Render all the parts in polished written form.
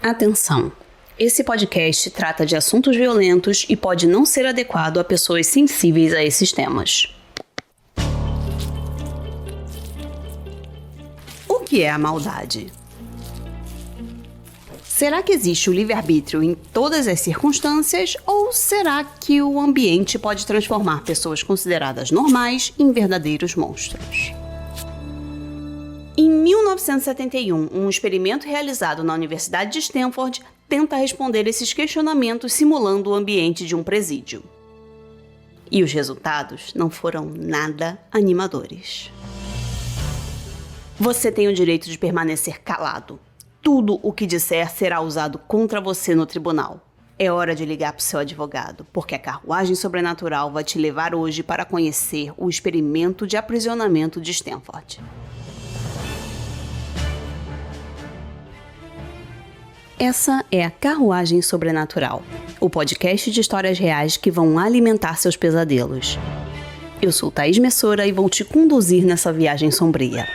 Atenção! Esse podcast trata de assuntos violentos e pode não ser adequado a pessoas sensíveis a esses temas. O que é a maldade? Será que existe o livre-arbítrio em todas as circunstâncias ou será que o ambiente pode transformar pessoas consideradas normais em verdadeiros monstros? Em 1971, um experimento realizado na Universidade de Stanford tenta responder esses questionamentos simulando o ambiente de um presídio. E os resultados não foram nada animadores. Você tem o direito de permanecer calado. Tudo o que disser será usado contra você no tribunal. É hora de ligar para o seu advogado, porque a carruagem sobrenatural vai te levar hoje para conhecer o experimento de aprisionamento de Stanford. Essa é a Carruagem Sobrenatural, o podcast de histórias reais que vão alimentar seus pesadelos. Eu sou Thaís Messora e vou te conduzir nessa viagem sombria.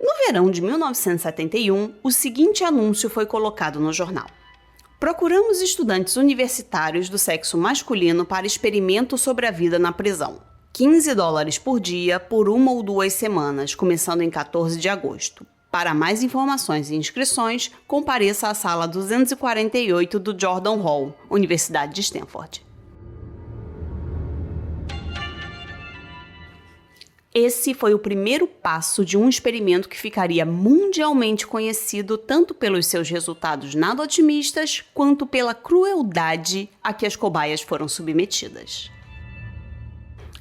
No verão de 1971, o seguinte anúncio foi colocado no jornal. Procuramos estudantes universitários do sexo masculino para experimento sobre a vida na prisão. $15 por dia por 1 ou 2 semanas, começando em 14 de agosto. Para mais informações e inscrições, compareça à sala 248 do Jordan Hall, Universidade de Stanford. Esse foi o primeiro passo de um experimento que ficaria mundialmente conhecido tanto pelos seus resultados nada otimistas, quanto pela crueldade a que as cobaias foram submetidas.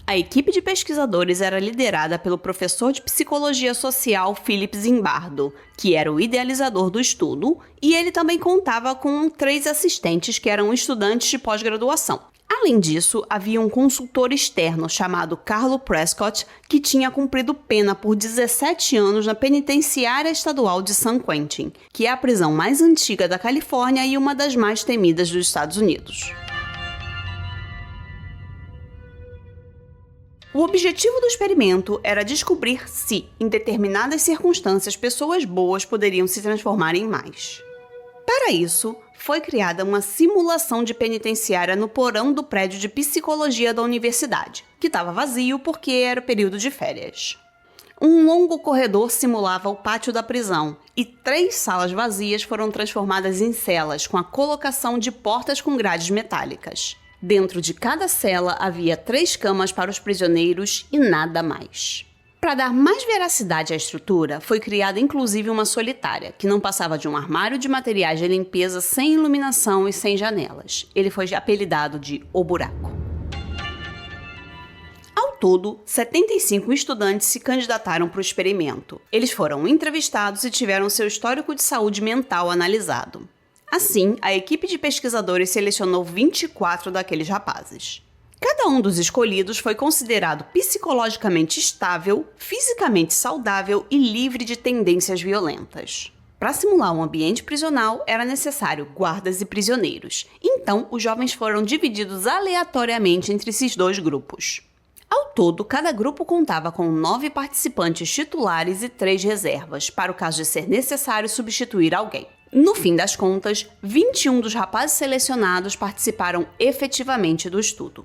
A equipe de pesquisadores era liderada pelo professor de psicologia social Philip Zimbardo, que era o idealizador do estudo, e ele também contava com 3 assistentes que eram estudantes de pós-graduação. Além disso, havia um consultor externo chamado Carlo Prescott, que tinha cumprido pena por 17 anos na Penitenciária Estadual de San Quentin, que é a prisão mais antiga da Califórnia e uma das mais temidas dos Estados Unidos. O objetivo do experimento era descobrir se, em determinadas circunstâncias, pessoas boas poderiam se transformar em más. Para isso, foi criada uma simulação de penitenciária no porão do prédio de psicologia da universidade, que estava vazio porque era período de férias. Um longo corredor simulava o pátio da prisão e 3 salas vazias foram transformadas em celas com a colocação de portas com grades metálicas. Dentro de cada cela havia 3 camas para os prisioneiros e nada mais. Para dar mais veracidade à estrutura, foi criada inclusive uma solitária, que não passava de um armário de materiais de limpeza sem iluminação e sem janelas. Ele foi apelidado de O Buraco. Ao todo, 75 estudantes se candidataram para o experimento. Eles foram entrevistados e tiveram seu histórico de saúde mental analisado. Assim, a equipe de pesquisadores selecionou 24 daqueles rapazes. Cada um dos escolhidos foi considerado psicologicamente estável, fisicamente saudável e livre de tendências violentas. Para simular um ambiente prisional, era necessário guardas e prisioneiros. Então, os jovens foram divididos aleatoriamente entre esses 2 grupos. Ao todo, cada grupo contava com 9 participantes titulares e 3 reservas, para o caso de ser necessário substituir alguém. No fim das contas, 21 dos rapazes selecionados participaram efetivamente do estudo.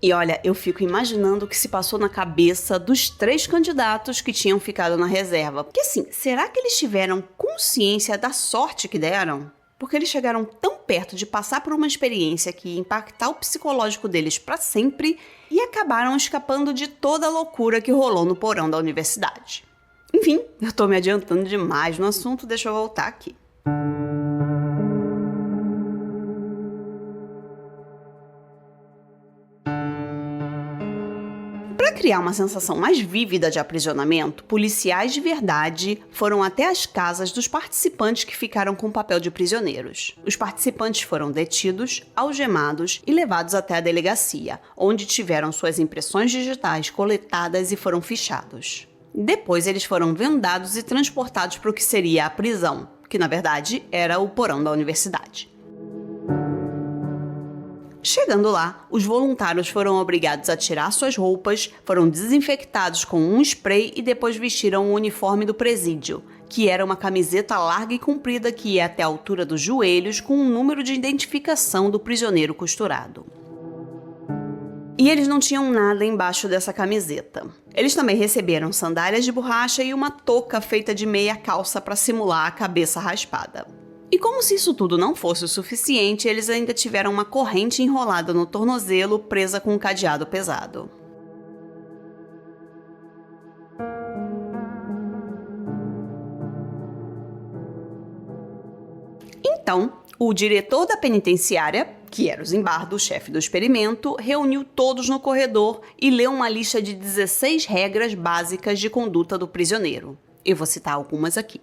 E olha, eu fico imaginando o que se passou na cabeça dos 3 candidatos que tinham ficado na reserva. Porque assim, será que eles tiveram consciência da sorte que deram? Porque eles chegaram tão perto de passar por uma experiência que ia impactar o psicológico deles para sempre e acabaram escapando de toda a loucura que rolou no porão da universidade. Enfim, eu tô me adiantando demais no assunto, deixa eu voltar aqui. Para criar uma sensação mais vívida de aprisionamento, policiais de verdade foram até as casas dos participantes que ficaram com o papel de prisioneiros. Os participantes foram detidos, algemados e levados até a delegacia, onde tiveram suas impressões digitais coletadas e foram fichados. Depois eles foram vendados e transportados para o que seria a prisão, que na verdade era o porão da universidade. Chegando lá, os voluntários foram obrigados a tirar suas roupas, foram desinfectados com um spray e depois vestiram o uniforme do presídio, que era uma camiseta larga e comprida que ia até a altura dos joelhos com um número de identificação do prisioneiro costurado. E eles não tinham nada embaixo dessa camiseta. Eles também receberam sandálias de borracha e uma touca feita de meia calça para simular a cabeça raspada. E como se isso tudo não fosse o suficiente, eles ainda tiveram uma corrente enrolada no tornozelo presa com um cadeado pesado. Então, o diretor da penitenciária, que era o Zimbardo, o chefe do experimento, reuniu todos no corredor e leu uma lista de 16 regras básicas de conduta do prisioneiro. Eu vou citar algumas aqui.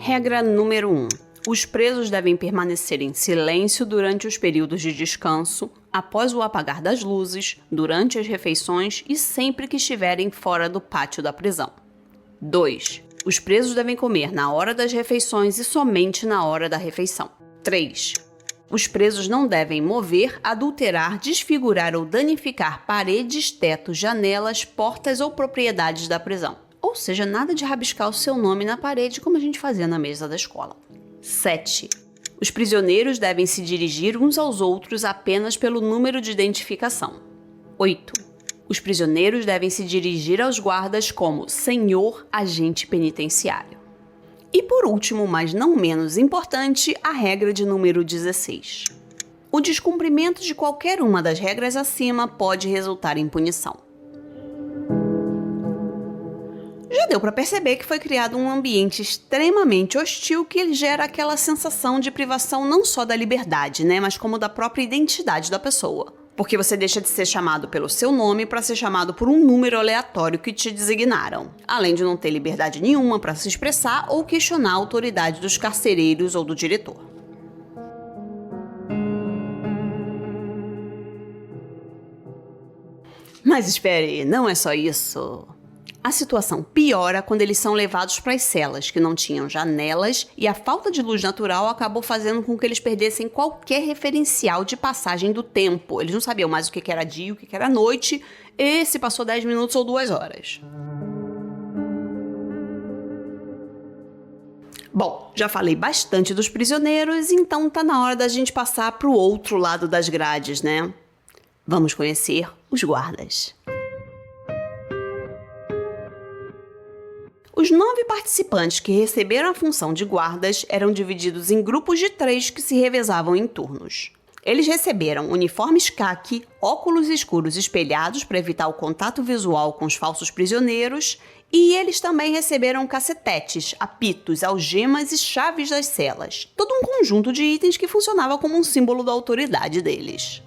Regra número 1. Os presos devem permanecer em silêncio durante os períodos de descanso, após o apagar das luzes, durante as refeições e sempre que estiverem fora do pátio da prisão. 2. Os presos devem comer na hora das refeições e somente na hora da refeição. 3. Os presos não devem mover, adulterar, desfigurar ou danificar paredes, tetos, janelas, portas ou propriedades da prisão. Ou seja, nada de rabiscar o seu nome na parede como a gente fazia na mesa da escola. 7. Os prisioneiros devem se dirigir uns aos outros apenas pelo número de identificação. 8. Os prisioneiros devem se dirigir aos guardas como senhor agente penitenciário. E por último, mas não menos importante, a regra de número 16. O descumprimento de qualquer uma das regras acima pode resultar em punição. Já deu para perceber que foi criado um ambiente extremamente hostil que gera aquela sensação de privação não só da liberdade, mas como da própria identidade da pessoa. Porque você deixa de ser chamado pelo seu nome para ser chamado por um número aleatório que te designaram, além de não ter liberdade nenhuma para se expressar ou questionar a autoridade dos carcereiros ou do diretor. Mas espere, não é só isso. A situação piora quando eles são levados para as celas, que não tinham janelas, e a falta de luz natural acabou fazendo com que eles perdessem qualquer referencial de passagem do tempo. Eles não sabiam mais o que era dia, o que era noite, e se passou 10 minutos ou 2 horas. Bom, já falei bastante dos prisioneiros, então tá na hora da gente passar para o outro lado das grades, né? Vamos conhecer os guardas. Os 9 participantes que receberam a função de guardas eram divididos em grupos de 3 que se revezavam em turnos. Eles receberam uniformes caqui, óculos escuros espelhados para evitar o contato visual com os falsos prisioneiros, e eles também receberam cacetetes, apitos, algemas e chaves das celas, todo um conjunto de itens que funcionava como um símbolo da autoridade deles.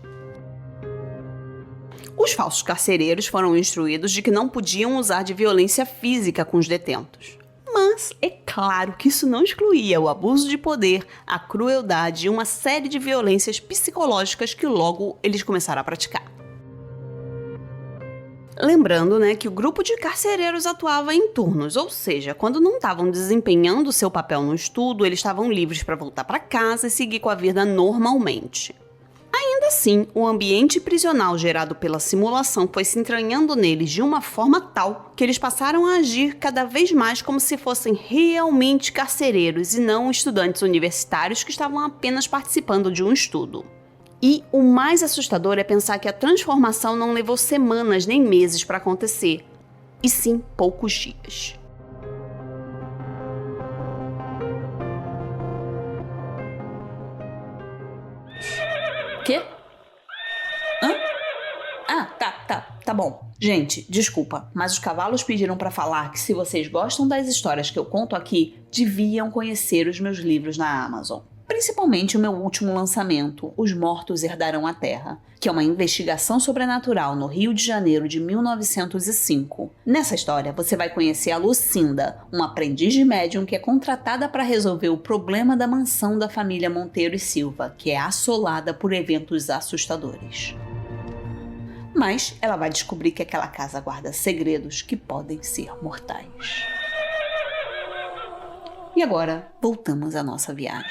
Os falsos carcereiros foram instruídos de que não podiam usar de violência física com os detentos. Mas é claro que isso não excluía o abuso de poder, a crueldade e uma série de violências psicológicas que logo eles começaram a praticar. Lembrando, que o grupo de carcereiros atuava em turnos, ou seja, quando não estavam desempenhando seu papel no estudo, eles estavam livres para voltar para casa e seguir com a vida normalmente. Ainda assim, o ambiente prisional gerado pela simulação foi se entranhando neles de uma forma tal que eles passaram a agir cada vez mais como se fossem realmente carcereiros e não estudantes universitários que estavam apenas participando de um estudo. E o mais assustador é pensar que a transformação não levou semanas nem meses para acontecer, e sim poucos dias. Quê? Hã? Ah, tá bom. Gente, desculpa, mas os cavalos pediram pra falar que se vocês gostam das histórias que eu conto aqui, deviam conhecer os meus livros na Amazon. Principalmente o meu último lançamento, Os Mortos Herdarão a Terra, que é uma investigação sobrenatural no Rio de Janeiro de 1905. Nessa história, você vai conhecer a Lucinda, uma aprendiz de médium que é contratada para resolver o problema da mansão da família Monteiro e Silva, que é assolada por eventos assustadores. Mas ela vai descobrir que aquela casa guarda segredos que podem ser mortais. E agora, voltamos à nossa viagem.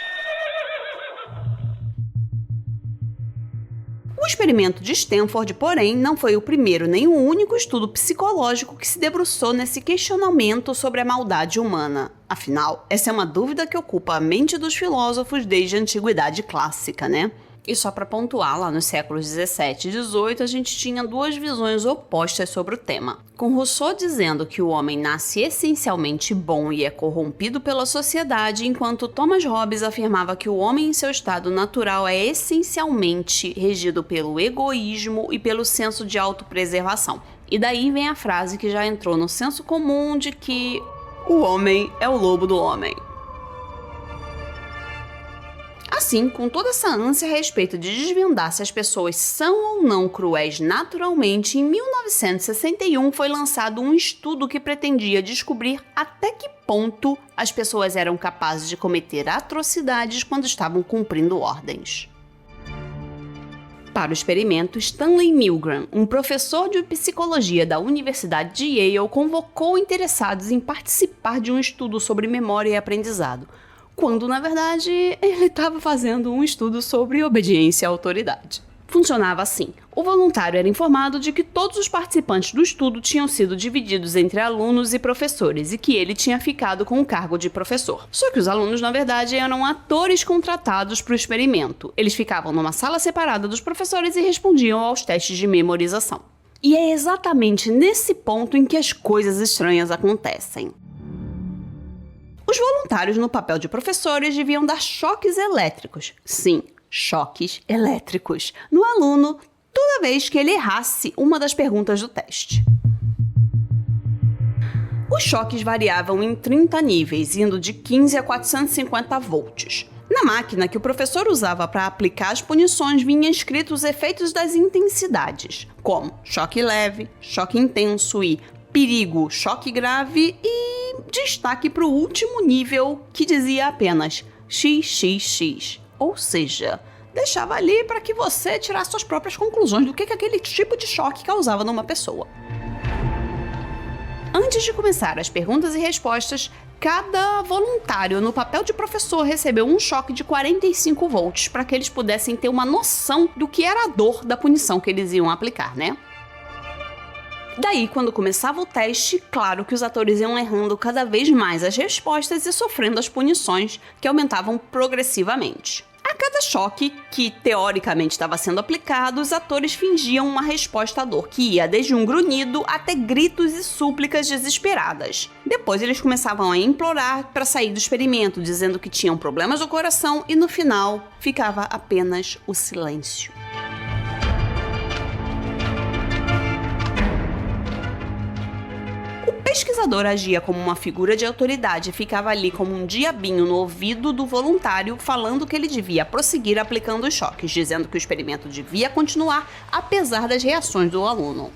experimento de Stanford, porém, não foi o primeiro nem o único estudo psicológico que se debruçou nesse questionamento sobre a maldade humana. Afinal, essa é uma dúvida que ocupa a mente dos filósofos desde a antiguidade clássica, né? E só para pontuar, lá nos séculos 17 e 18, a gente tinha duas visões opostas sobre o tema. Com Rousseau dizendo que o homem nasce essencialmente bom e é corrompido pela sociedade, enquanto Thomas Hobbes afirmava que o homem em seu estado natural é essencialmente regido pelo egoísmo e pelo senso de autopreservação. E daí vem a frase que já entrou no senso comum de que o homem é o lobo do homem. Assim, com toda essa ânsia a respeito de desvendar se as pessoas são ou não cruéis naturalmente, em 1961 foi lançado um estudo que pretendia descobrir até que ponto as pessoas eram capazes de cometer atrocidades quando estavam cumprindo ordens. Para o experimento, Stanley Milgram, um professor de psicologia da Universidade de Yale, convocou interessados em participar de um estudo sobre memória e aprendizado, quando, na verdade, ele estava fazendo um estudo sobre obediência à autoridade. Funcionava assim. O voluntário era informado de que todos os participantes do estudo tinham sido divididos entre alunos e professores e que ele tinha ficado com o cargo de professor. Só que os alunos, na verdade, eram atores contratados para o experimento. Eles ficavam numa sala separada dos professores e respondiam aos testes de memorização. E é exatamente nesse ponto em que as coisas estranhas acontecem. Os voluntários no papel de professores deviam dar choques elétricos. Sim, choques elétricos no aluno toda vez que ele errasse uma das perguntas do teste. Os choques variavam em 30 níveis, indo de 15 a 450 volts. Na máquina que o professor usava para aplicar as punições vinham escritos os efeitos das intensidades, como choque leve, choque intenso e perigo, choque grave e destaque para o último nível que dizia apenas XXX, ou seja, deixava ali para que você tirasse suas próprias conclusões do que aquele tipo de choque causava numa pessoa. Antes de começar as perguntas e respostas, cada voluntário no papel de professor recebeu um choque de 45 volts para que eles pudessem ter uma noção do que era a dor da punição que eles iam aplicar, né? Daí, quando começava o teste, claro que os atores iam errando cada vez mais as respostas e sofrendo as punições, que aumentavam progressivamente. A cada choque que teoricamente estava sendo aplicado, os atores fingiam uma resposta à dor, que ia desde um grunhido até gritos e súplicas desesperadas. Depois eles começavam a implorar para sair do experimento, dizendo que tinham problemas do coração e no final ficava apenas o silêncio. O pesquisador agia como uma figura de autoridade e ficava ali como um diabinho no ouvido do voluntário, falando que ele devia prosseguir aplicando os choques, dizendo que o experimento devia continuar apesar das reações do aluno.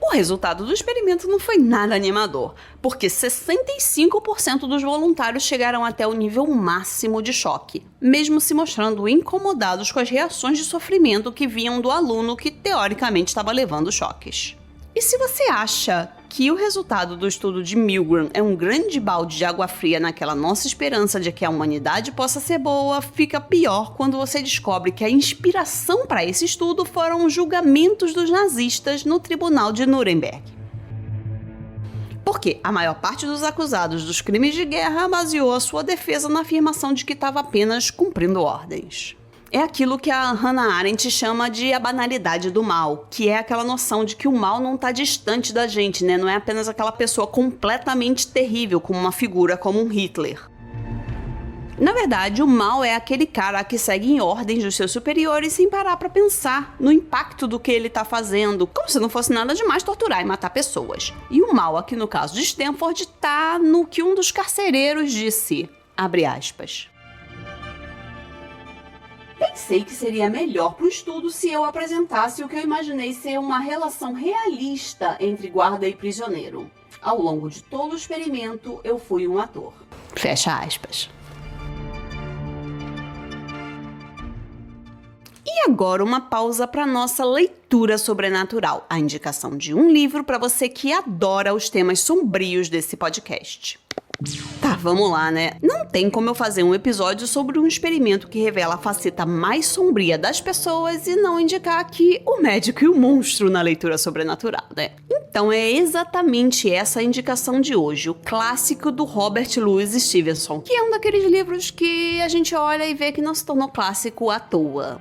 O resultado do experimento não foi nada animador, porque 65% dos voluntários chegaram até o nível máximo de choque, mesmo se mostrando incomodados com as reações de sofrimento que vinham do aluno que teoricamente estava levando choques. E se você acha que o resultado do estudo de Milgram é um grande balde de água fria naquela nossa esperança de que a humanidade possa ser boa, fica pior quando você descobre que a inspiração para esse estudo foram os julgamentos dos nazistas no Tribunal de Nuremberg. Porque a maior parte dos acusados dos crimes de guerra baseou a sua defesa na afirmação de que estava apenas cumprindo ordens. É aquilo que a Hannah Arendt chama de a banalidade do mal, que é aquela noção de que o mal não está distante da gente, né? Não é apenas aquela pessoa completamente terrível, como uma figura como um Hitler. Na verdade, o mal é aquele cara que segue em ordens dos seus superiores sem parar para pensar no impacto do que ele está fazendo, como se não fosse nada demais torturar e matar pessoas. E o mal, aqui no caso de Stanford, está no que um dos carcereiros disse, abre aspas. Pensei que seria melhor para o estudo se eu apresentasse o que eu imaginei ser uma relação realista entre guarda e prisioneiro. Ao longo de todo o experimento, eu fui um ator. Fecha aspas. E agora uma pausa para nossa leitura sobrenatural, a indicação de um livro para você que adora os temas sombrios desse podcast. Tá, vamos lá, né? Não tem como eu fazer um episódio sobre um experimento que revela a faceta mais sombria das pessoas e não indicar aqui o médico e o monstro na leitura sobrenatural, né? Então é exatamente essa a indicação de hoje, o clássico do Robert Louis Stevenson, que é um daqueles livros que a gente olha e vê que não se tornou clássico à toa.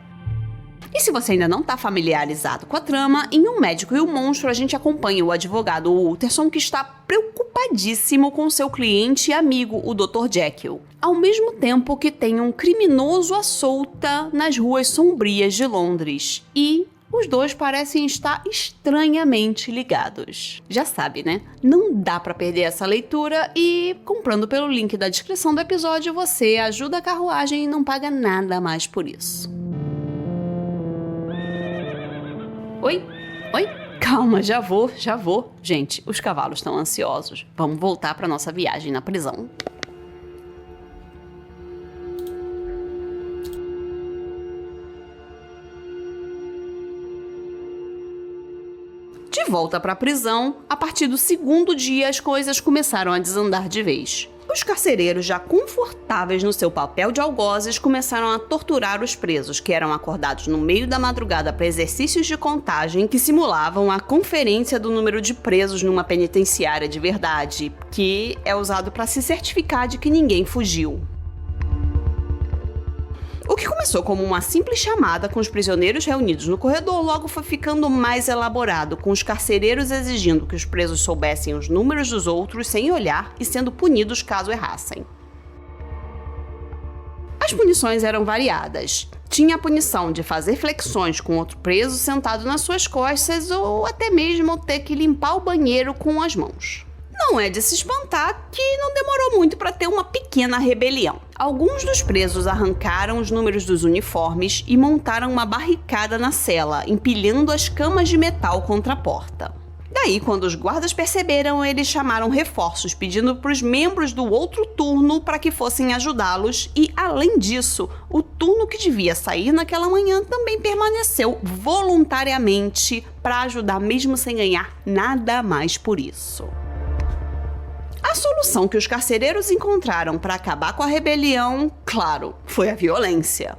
E se você ainda não está familiarizado com a trama, em Um Médico e o Monstro a gente acompanha o advogado Utterson, que está preocupadíssimo com seu cliente e amigo, o Dr. Jekyll, ao mesmo tempo que tem um criminoso à solta nas ruas sombrias de Londres. E os dois parecem estar estranhamente ligados. Já sabe, né? Não dá para perder essa leitura e, comprando pelo link da descrição do episódio, você ajuda a carruagem e não paga nada mais por isso. Oi? Calma, já vou. Gente, os cavalos estão ansiosos. Vamos voltar para nossa viagem na prisão. De volta para a prisão, a partir do segundo dia as coisas começaram a desandar de vez. Os carcereiros, já confortáveis no seu papel de algozes, começaram a torturar os presos, que eram acordados no meio da madrugada para exercícios de contagem que simulavam a conferência do número de presos numa penitenciária de verdade, que é usado para se certificar de que ninguém fugiu. O que começou como uma simples chamada com os prisioneiros reunidos no corredor logo foi ficando mais elaborado, com os carcereiros exigindo que os presos soubessem os números dos outros sem olhar e sendo punidos caso errassem. As punições eram variadas. Tinha a punição de fazer flexões com outro preso sentado nas suas costas ou até mesmo ter que limpar o banheiro com as mãos. Não é de se espantar que não demorou muito para ter uma pequena rebelião. Alguns dos presos arrancaram os números dos uniformes e montaram uma barricada na cela, empilhando as camas de metal contra a porta. Daí, quando os guardas perceberam, eles chamaram reforços, pedindo para os membros do outro turno para que fossem ajudá-los e, além disso, o turno que devia sair naquela manhã também permaneceu voluntariamente para ajudar mesmo sem ganhar nada mais por isso. A solução que os carcereiros encontraram para acabar com a rebelião, claro, foi a violência.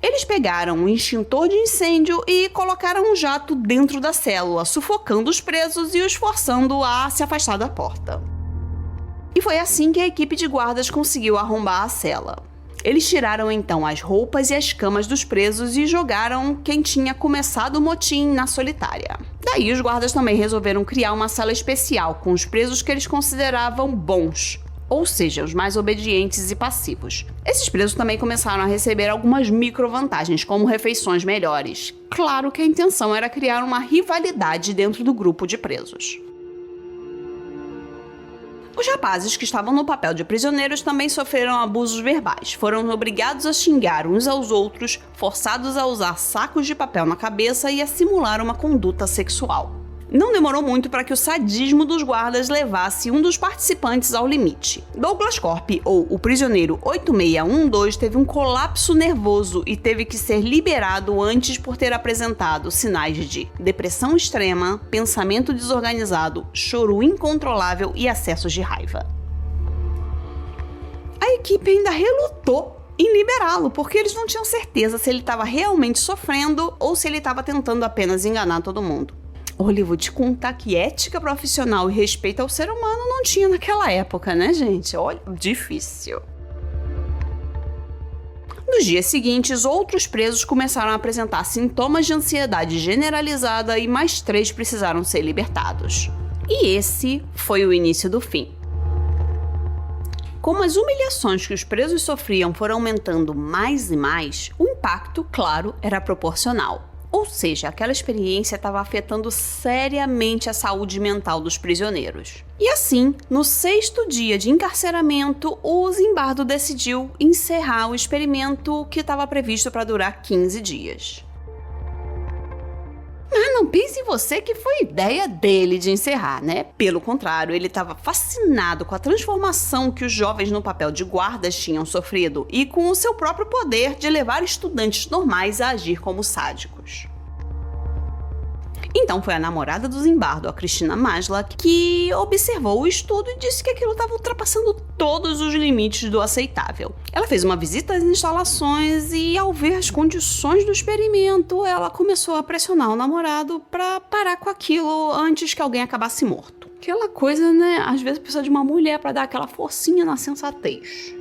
Eles pegaram um extintor de incêndio e colocaram um jato dentro da célula, sufocando os presos e os forçando a se afastar da porta. E foi assim que a equipe de guardas conseguiu arrombar a cela. Eles tiraram então as roupas e as camas dos presos e jogaram quem tinha começado o motim na solitária. Daí os guardas também resolveram criar uma sala especial com os presos que eles consideravam bons, ou seja, os mais obedientes e passivos. Esses presos também começaram a receber algumas microvantagens, como refeições melhores. Claro que a intenção era criar uma rivalidade dentro do grupo de presos. Os rapazes que estavam no papel de prisioneiros também sofreram abusos verbais. Foram obrigados a xingar uns aos outros, forçados a usar sacos de papel na cabeça e a simular uma conduta sexual. Não demorou muito para que o sadismo dos guardas levasse um dos participantes ao limite. Douglas Corp, ou o prisioneiro 8612, teve um colapso nervoso e teve que ser liberado antes por ter apresentado sinais de depressão extrema, pensamento desorganizado, choro incontrolável e acessos de raiva. A equipe ainda relutou em liberá-lo, porque eles não tinham certeza se ele estava realmente sofrendo ou se ele estava tentando apenas enganar todo mundo. Olha, eu vou te contar que ética profissional e respeito ao ser humano não tinha naquela época, né, gente? Olha, difícil. Nos dias seguintes, outros presos começaram a apresentar sintomas de ansiedade generalizada e mais 3 precisaram ser libertados. E esse foi o início do fim. Como as humilhações que os presos sofriam foram aumentando mais e mais, o impacto, claro, era proporcional. Ou seja, aquela experiência estava afetando seriamente a saúde mental dos prisioneiros. E assim, no 6º dia de encarceramento, o Zimbardo decidiu encerrar o experimento que estava previsto para durar 15 dias. Mas não pense em você que foi ideia dele de encerrar, né? Pelo contrário, ele estava fascinado com a transformação que os jovens no papel de guardas tinham sofrido e com o seu próprio poder de levar estudantes normais a agir como sádicos. Então foi a namorada do Zimbardo, a Cristina Maslach, que observou o estudo e disse que aquilo estava ultrapassando todos os limites do aceitável. Ela fez uma visita às instalações e, ao ver as condições do experimento, ela começou a pressionar o namorado para parar com aquilo antes que alguém acabasse morto. Aquela coisa, né? Às vezes precisa de uma mulher para dar aquela forcinha na sensatez.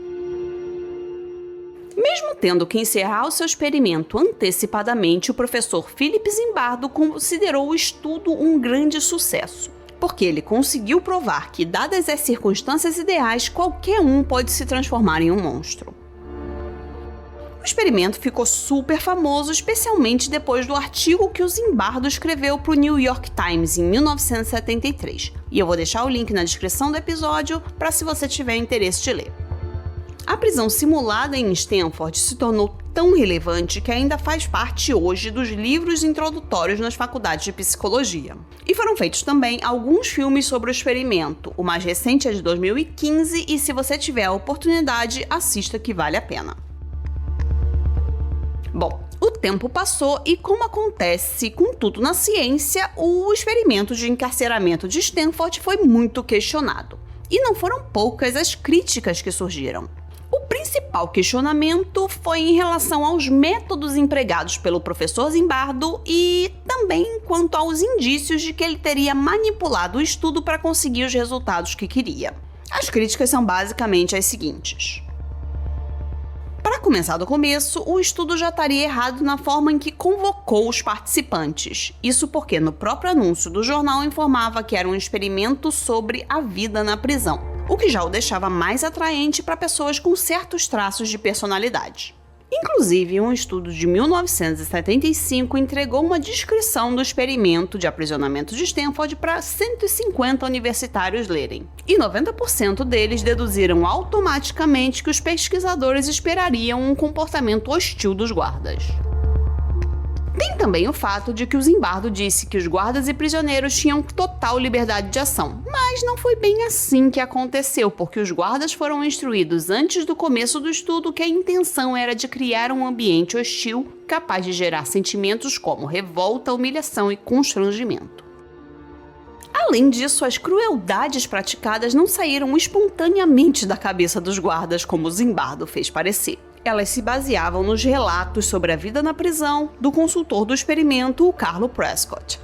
Mesmo tendo que encerrar o seu experimento antecipadamente, o professor Philip Zimbardo considerou o estudo um grande sucesso, porque ele conseguiu provar que, dadas as circunstâncias ideais, qualquer um pode se transformar em um monstro. O experimento ficou super famoso, especialmente depois do artigo que o Zimbardo escreveu para o New York Times em 1973. E eu vou deixar o link na descrição do episódio para se você tiver interesse de ler. A prisão simulada em Stanford se tornou tão relevante que ainda faz parte hoje dos livros introdutórios nas faculdades de psicologia. E foram feitos também alguns filmes sobre o experimento. O mais recente é de 2015 e, se você tiver a oportunidade, assista, que vale a pena. Bom, o tempo passou e, como acontece com tudo na ciência, o experimento de encarceramento de Stanford foi muito questionado. E não foram poucas as críticas que surgiram. O principal questionamento foi em relação aos métodos empregados pelo professor Zimbardo e também quanto aos indícios de que ele teria manipulado o estudo para conseguir os resultados que queria. As críticas são basicamente as seguintes. Para começar do começo, o estudo já estaria errado na forma em que convocou os participantes. Isso porque no próprio anúncio do jornal informava que era um experimento sobre a vida na prisão, o que já o deixava mais atraente para pessoas com certos traços de personalidade. Inclusive, um estudo de 1975 entregou uma descrição do experimento de aprisionamento de Stanford para 150 universitários lerem. E 90% deles deduziram automaticamente que os pesquisadores esperariam um comportamento hostil dos guardas. Tem também o fato de que o Zimbardo disse que os guardas e prisioneiros tinham total liberdade de ação, mas não foi bem assim que aconteceu, porque os guardas foram instruídos antes do começo do estudo que a intenção era de criar um ambiente hostil capaz de gerar sentimentos como revolta, humilhação e constrangimento. Além disso, as crueldades praticadas não saíram espontaneamente da cabeça dos guardas, como o Zimbardo fez parecer. Elas se baseavam nos relatos sobre a vida na prisão do consultor do experimento, o Carlo Prescott.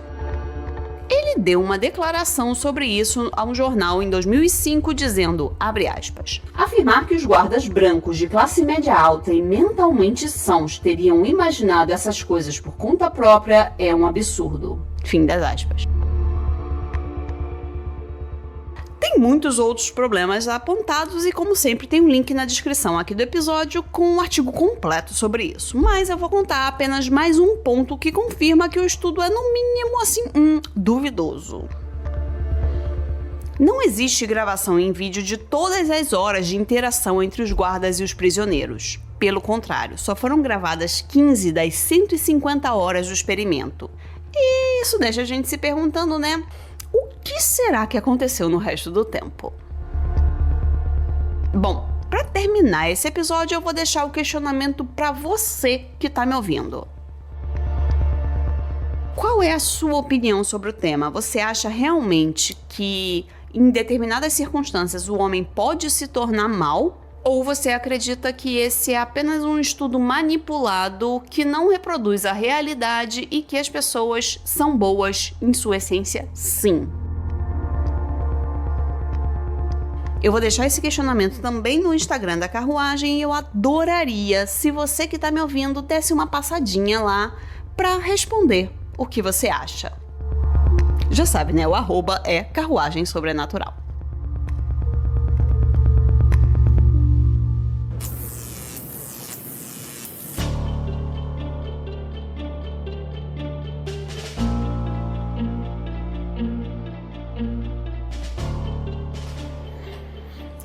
Ele deu uma declaração sobre isso a um jornal em 2005, dizendo, abre aspas, afirmar que os guardas brancos de classe média alta e mentalmente sãos teriam imaginado essas coisas por conta própria é um absurdo. Fim das aspas. Tem muitos outros problemas apontados e, como sempre, tem um link na descrição aqui do episódio com um artigo completo sobre isso. Mas eu vou contar apenas mais um ponto que confirma que o estudo é, no mínimo, duvidoso. Não existe gravação em vídeo de todas as horas de interação entre os guardas e os prisioneiros. Pelo contrário, só foram gravadas 15 das 150 horas do experimento. E isso deixa a gente se perguntando, né? O que será que aconteceu no resto do tempo? Bom, para terminar esse episódio, eu vou deixar o questionamento para você que está me ouvindo. Qual é a sua opinião sobre o tema? Você acha realmente que, em determinadas circunstâncias, o homem pode se tornar mau? Ou você acredita que esse é apenas um estudo manipulado que não reproduz a realidade e que as pessoas são boas em sua essência? Sim. Eu vou deixar esse questionamento também no Instagram da Carruagem e eu adoraria se você que está me ouvindo desse uma passadinha lá para responder o que você acha. Já sabe, né? O @ é Carruagem Sobrenatural.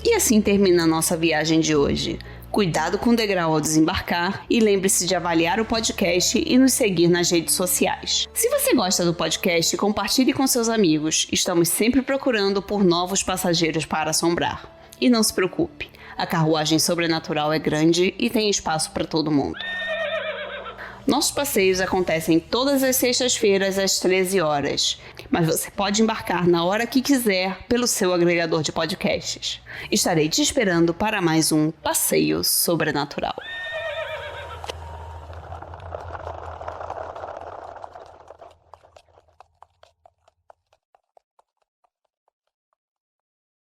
E assim termina a nossa viagem de hoje. Cuidado com o degrau ao desembarcar e lembre-se de avaliar o podcast e nos seguir nas redes sociais. Se você gosta do podcast, compartilhe com seus amigos. Estamos sempre procurando por novos passageiros para assombrar. E não se preocupe, a Carruagem Sobrenatural é grande e tem espaço para todo mundo. Nossos passeios acontecem todas as sextas-feiras às 13 horas, mas você pode embarcar na hora que quiser pelo seu agregador de podcasts. Estarei te esperando para mais um Passeio Sobrenatural.